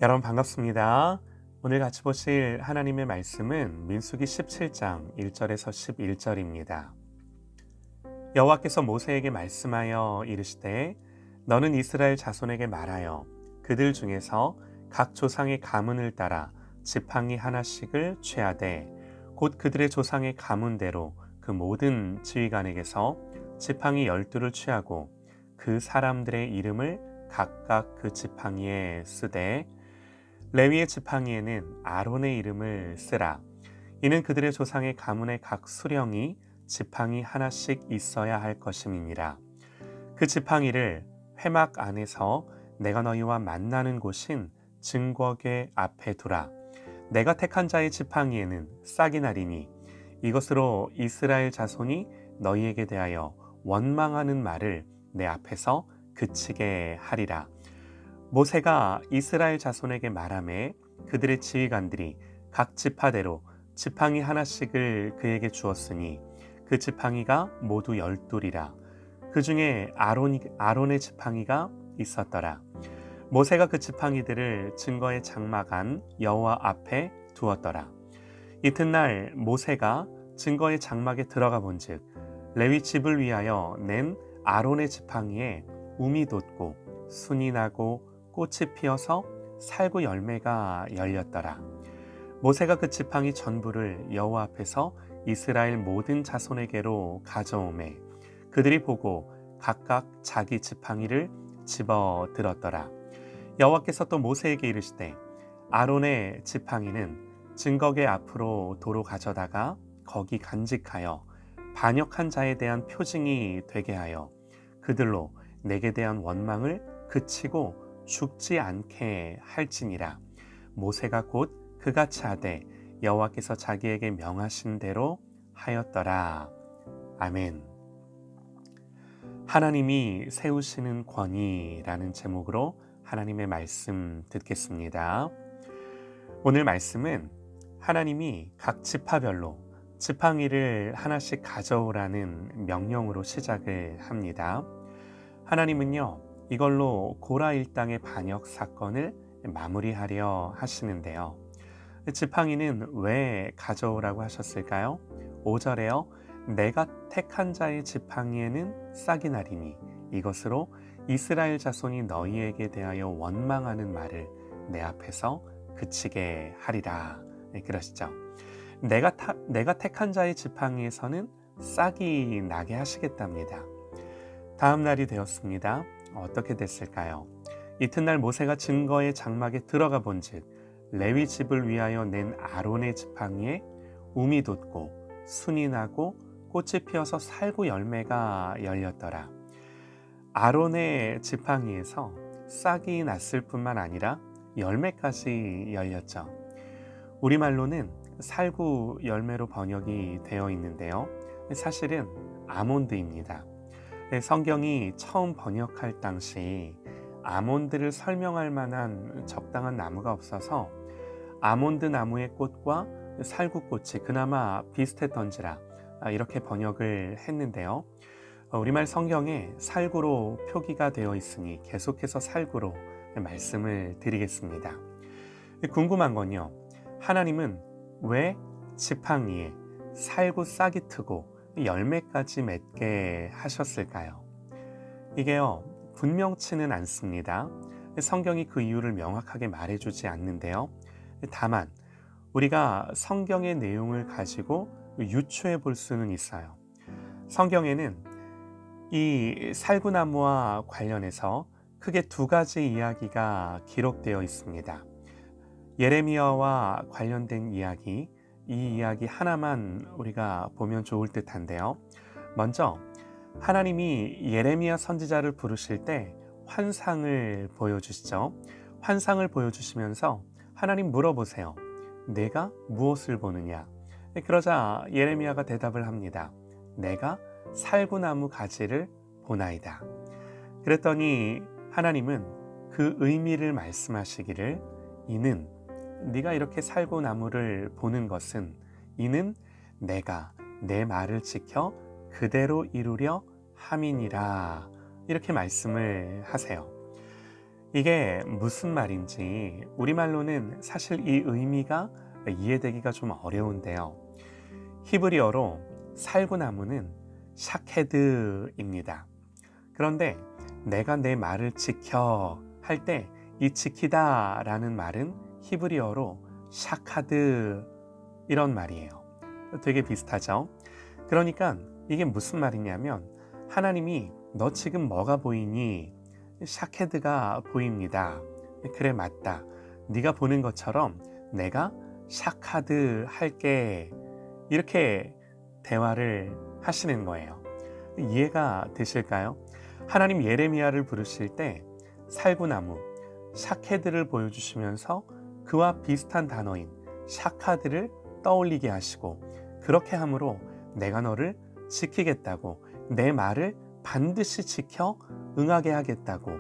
여러분 반갑습니다. 오늘 같이 보실 하나님의 말씀은 민수기 17장 1절에서 11절입니다. 여호와께서 모세에게 말씀하여 이르시되 너는 이스라엘 자손에게 말하여 그들 중에서 각 조상의 가문을 따라 지팡이 하나씩을 취하되 곧 그들의 조상의 가문대로 그 모든 지휘관에게서 지팡이 12를 취하고 그 사람들의 이름을 각각 그 지팡이에 쓰되 레위의 지팡이에는 아론의 이름을 쓰라. 이는 그들의 조상의 가문의 각 수령이 지팡이 하나씩 있어야 할 것임이니라. 그 지팡이를 회막 안에서 내가 너희와 만나는 곳인 증거궤 앞에 두라. 내가 택한 자의 지팡이에는 싹이 나리니 이것으로 이스라엘 자손이 너희에게 대하여 원망하는 말을 내 앞에서 그치게 하리라. 모세가 이스라엘 자손에게 말하매 그들의 지휘관들이 각 지파대로 지팡이 하나씩을 그에게 주었으니 그 지팡이가 모두 12이라. 그 중에 아론의 지팡이가 있었더라. 모세가 그 지팡이들을 증거의 장막 안 여호와 앞에 두었더라. 이튿날 모세가 증거의 장막에 들어가 본즉 레위 집을 위하여 낸 아론의 지팡이에 움이 돋고 순이 나고 꽃이 피어서 살구 열매가 열렸더라. 모세가 그 지팡이 전부를 여호와 앞에서 이스라엘 모든 자손에게로 가져오매 그들이 보고 각각 자기 지팡이를 집어 들었더라. 여호와께서 또 모세에게 이르시되 아론의 지팡이는 증거궤 앞으로 도로 가져다가 거기 간직하여 반역한 자에 대한 표징이 되게 하여 그들로 내게 대한 원망을 그치고 죽지 않게 할지니라. 모세가 곧 그같이 하되 여호와께서 자기에게 명하신 대로 하였더라. 아멘. 하나님이 세우시는 권위라는 제목으로 하나님의 말씀 듣겠습니다. 오늘 말씀은 하나님이 각 지파별로 지팡이를 하나씩 가져오라는 명령으로 시작을 합니다. 하나님은요, 이걸로 고라 일당의 반역 사건을 마무리하려 하시는데요. 지팡이는 왜 가져오라고 하셨을까요? 5절에요. 내가 택한 자의 지팡이에는 싹이 나리니 이것으로 이스라엘 자손이 너희에게 대하여 원망하는 말을 내 앞에서 그치게 하리라. 네, 그러시죠. 내가 택한 자의 지팡이에서는 싹이 나게 하시겠답니다. 다음 날이 되었습니다. 어떻게 됐을까요? 이튿날 모세가 증거의 장막에 들어가 본즉 레위 집을 위하여 낸 아론의 지팡이에 움이 돋고 순이 나고 꽃이 피어서 살구 열매가 열렸더라. 아론의 지팡이에서 싹이 났을 뿐만 아니라 열매까지 열렸죠. 우리말로는 살구 열매로 번역이 되어 있는데요. 사실은 아몬드입니다. 성경이 처음 번역할 당시 아몬드를 설명할 만한 적당한 나무가 없어서 아몬드 나무의 꽃과 살구꽃이 그나마 비슷했던지라 이렇게 번역을 했는데요. 우리말 성경에 살구로 표기가 되어 있으니 계속해서 살구로 말씀을 드리겠습니다. 궁금한 건요, 하나님은 왜 지팡이에 살구 싹이 트고 열매까지 맺게 하셨을까요? 이게요, 분명치는 않습니다. 성경이 그 이유를 명확하게 말해주지 않는데요. 다만 우리가 성경의 내용을 가지고 유추해 볼 수는 있어요. 성경에는 이 살구나무와 관련해서 크게 두 가지 이야기가 기록되어 있습니다. 예레미야와 관련된 이야기, 이 이야기 하나만 우리가 보면 좋을 듯한데요. 먼저 하나님이 예레미야 선지자를 부르실 때 환상을 보여주시죠. 환상을 보여주시면서 하나님 물어보세요. 내가 무엇을 보느냐? 그러자 예레미야가 대답을 합니다. 내가 살구나무 가지를 보나이다. 그랬더니 하나님은 그 의미를 말씀하시기를 이는 네가 이렇게 살구나무를 보는 것은 이는 내가 내 말을 지켜 그대로 이루려 함이니라. 이렇게 말씀을 하세요. 이게 무슨 말인지 우리말로는 사실 이 의미가 이해되기가 좀 어려운데요. 히브리어로 살구나무는 샤케드입니다. 그런데 내가 내 말을 지켜 할 때 이 지키다 라는 말은 히브리어로 샤카드 이런 말이에요. 되게 비슷하죠? 그러니까 이게 무슨 말이냐면 하나님이 너 지금 뭐가 보이니? 샤케드가 보입니다. 그래 맞다. 네가 보는 것처럼 내가 샤카드 할게. 이렇게 대화를 하시는 거예요. 이해가 되실까요? 하나님 예레미야를 부르실 때 살구나무, 샤케드를 보여주시면서 그와 비슷한 단어인 샤카드를 떠올리게 하시고 그렇게 함으로 내가 너를 지키겠다고 내 말을 반드시 지켜 응하게 하겠다고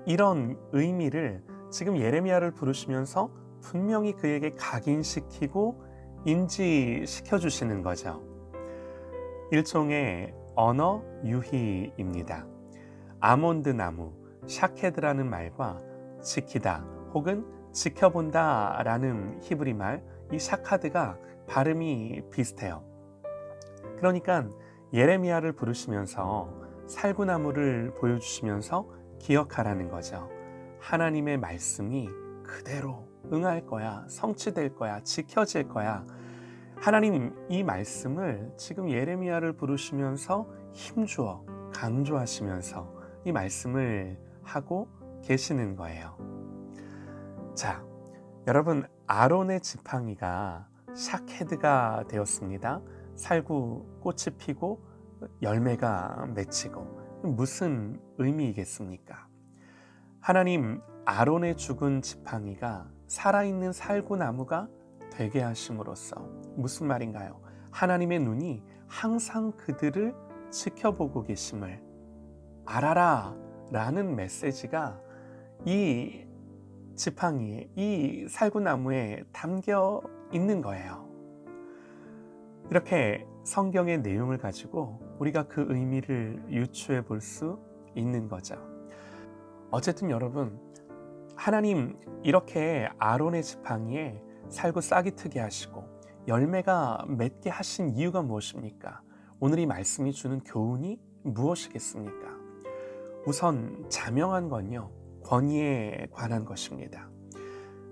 이런 의미를 지금 예레미야를 부르시면서 분명히 그에게 각인시키고 인지시켜 주시는 거죠. 일종의 언어 유희입니다. 아몬드 나무, 샤케드라는 말과 지키다 혹은 지켜본다 라는 히브리 말, 이 샤카드가 발음이 비슷해요. 그러니까 예레미야를 부르시면서 살구나무를 보여주시면서 기억하라는 거죠. 하나님의 말씀이 그대로 응할 거야, 성취될 거야, 지켜질 거야. 하나님 이 말씀을 지금 예레미야를 부르시면서 힘주어 강조하시면서 이 말씀을 하고 계시는 거예요. 자, 여러분 아론의 지팡이가 샤케드가 되었습니다. 살구 꽃이 피고 열매가 맺히고 무슨 의미이겠습니까? 하나님 아론의 죽은 지팡이가 살아있는 살구나무가 되게 하심으로써 무슨 말인가요? 하나님의 눈이 항상 그들을 지켜보고 계심을 알아라 라는 메시지가 이 지팡이에 이 살구나무에 담겨 있는 거예요. 이렇게 성경의 내용을 가지고 우리가 그 의미를 유추해 볼 수 있는 거죠. 어쨌든 여러분, 하나님 이렇게 아론의 지팡이에 살구 싹이 트게 하시고 열매가 맺게 하신 이유가 무엇입니까? 오늘 이 말씀이 주는 교훈이 무엇이겠습니까? 우선 자명한 건요, 권위에 관한 것입니다.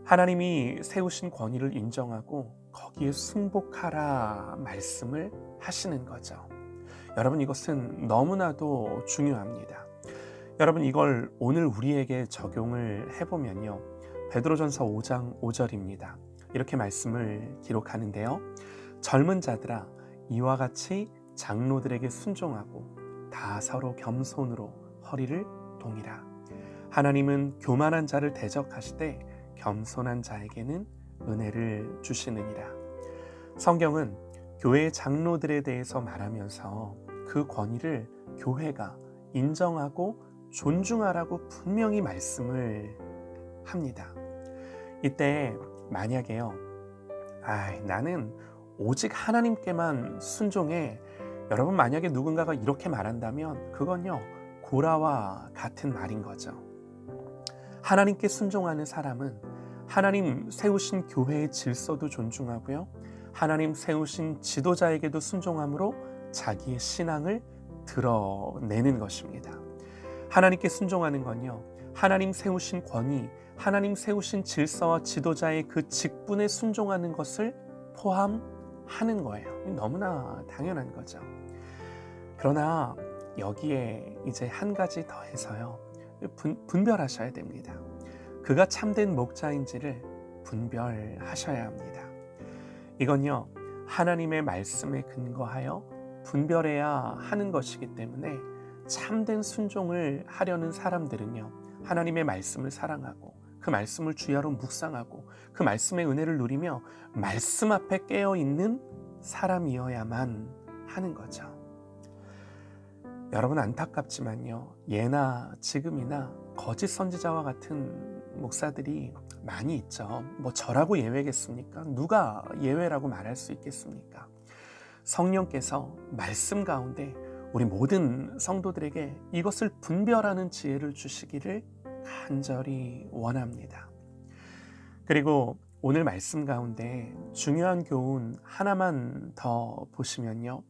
하나님이 세우신 권위를 인정하고 거기에 순복하라 말씀을 하시는 거죠. 여러분 이것은 너무나도 중요합니다. 여러분 이걸 오늘 우리에게 적용을 해보면요. 베드로전서 5장 5절입니다. 이렇게 말씀을 기록하는데요. 젊은 자들아 이와 같이 장로들에게 순종하고 다 서로 겸손으로 허리를 동이라. 하나님은 교만한 자를 대적하시되 겸손한 자에게는 은혜를 주시느니라. 성경은 교회 장로들에 대해서 말하면서 그 권위를 교회가 인정하고 존중하라고 분명히 말씀을 합니다. 이때 만약에요, 나는 오직 하나님께만 순종해. 여러분 만약에 누군가가 이렇게 말한다면 그건요 고라와 같은 말인 거죠. 하나님께 순종하는 사람은 하나님 세우신 교회의 질서도 존중하고요, 하나님 세우신 지도자에게도 순종함으로 자기의 신앙을 드러내는 것입니다. 하나님께 순종하는 건요, 하나님 세우신 권위, 하나님 세우신 질서와 지도자의 그 직분에 순종하는 것을 포함하는 거예요. 너무나 당연한 거죠. 그러나 여기에 이제 한 가지 더해서요, 분별하셔야 됩니다. 그가 참된 목자인지를 분별하셔야 합니다. 이건요, 하나님의 말씀에 근거하여 분별해야 하는 것이기 때문에 참된 순종을 하려는 사람들은요, 하나님의 말씀을 사랑하고 그 말씀을 주야로 묵상하고 그 말씀의 은혜를 누리며 말씀 앞에 깨어있는 사람이어야만 하는 거죠. 여러분 안타깝지만요, 예나 지금이나 거짓 선지자와 같은 목사들이 많이 있죠. 뭐 저라고 예외겠습니까? 누가 예외라고 말할 수 있겠습니까? 성령께서 말씀 가운데 우리 모든 성도들에게 이것을 분별하는 지혜를 주시기를 간절히 원합니다. 그리고 오늘 말씀 가운데 중요한 교훈 하나만 더 보시면요.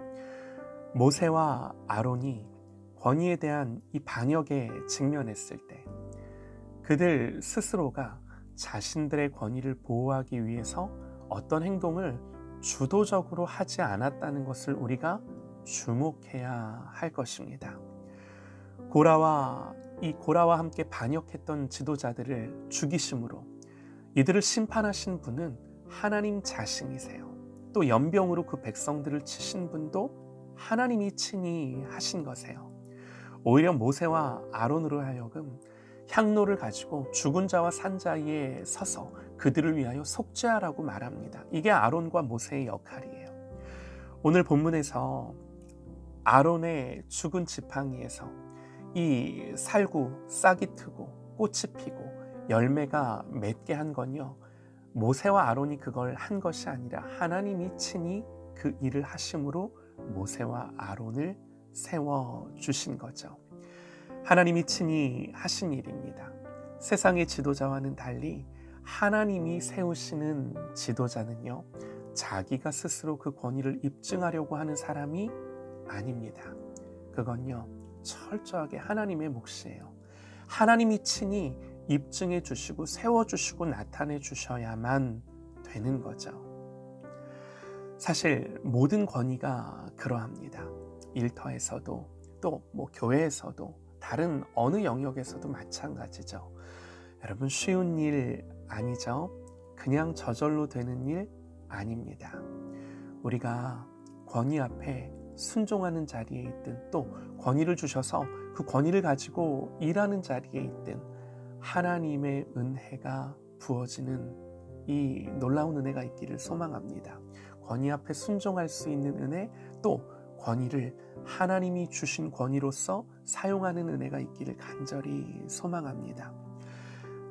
모세와 아론이 권위에 대한 이 반역에 직면했을 때 그들 스스로가 자신들의 권위를 보호하기 위해서 어떤 행동을 주도적으로 하지 않았다는 것을 우리가 주목해야 할 것입니다. 고라와 함께 반역했던 지도자들을 죽이심으로 이들을 심판하신 분은 하나님 자신이세요. 또 연병으로 그 백성들을 치신 분도 하나님이 친히 하신 거세요. 오히려 모세와 아론으로 하여금 향로를 가지고 죽은 자와 산 자리에 서서 그들을 위하여 속죄하라고 말합니다. 이게 아론과 모세의 역할이에요. 오늘 본문에서 아론의 죽은 지팡이에서 이 살구 싹이 트고 꽃이 피고 열매가 맺게 한 건요, 모세와 아론이 그걸 한 것이 아니라 하나님이 친히 그 일을 하심으로 모세와 아론을 세워주신 거죠. 하나님이 친히 하신 일입니다. 세상의 지도자와는 달리 하나님이 세우시는 지도자는요, 자기가 스스로 그 권위를 입증하려고 하는 사람이 아닙니다. 그건요, 철저하게 하나님의 몫이에요. 하나님이 친히 입증해 주시고 세워주시고 나타내 주셔야만 되는 거죠. 사실 모든 권위가 그러합니다. 일터에서도 또 교회에서도 다른 어느 영역에서도 마찬가지죠. 여러분, 쉬운 일 아니죠? 그냥 저절로 되는 일 아닙니다. 우리가 권위 앞에 순종하는 자리에 있든 또 권위를 주셔서 그 권위를 가지고 일하는 자리에 있든 하나님의 은혜가 부어지는 이 놀라운 은혜가 있기를 소망합니다. 권위 앞에 순종할 수 있는 은혜, 또 권위를 하나님이 주신 권위로서 사용하는 은혜가 있기를 간절히 소망합니다.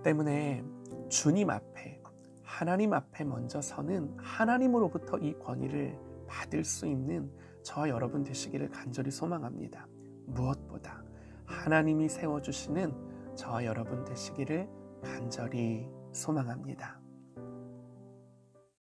때문에 주님 앞에, 하나님 앞에 먼저 서는 하나님으로부터 이 권위를 받을 수 있는 저와 여러분 되시기를 간절히 소망합니다. 무엇보다 하나님이 세워주시는 저와 여러분 되시기를 간절히 소망합니다.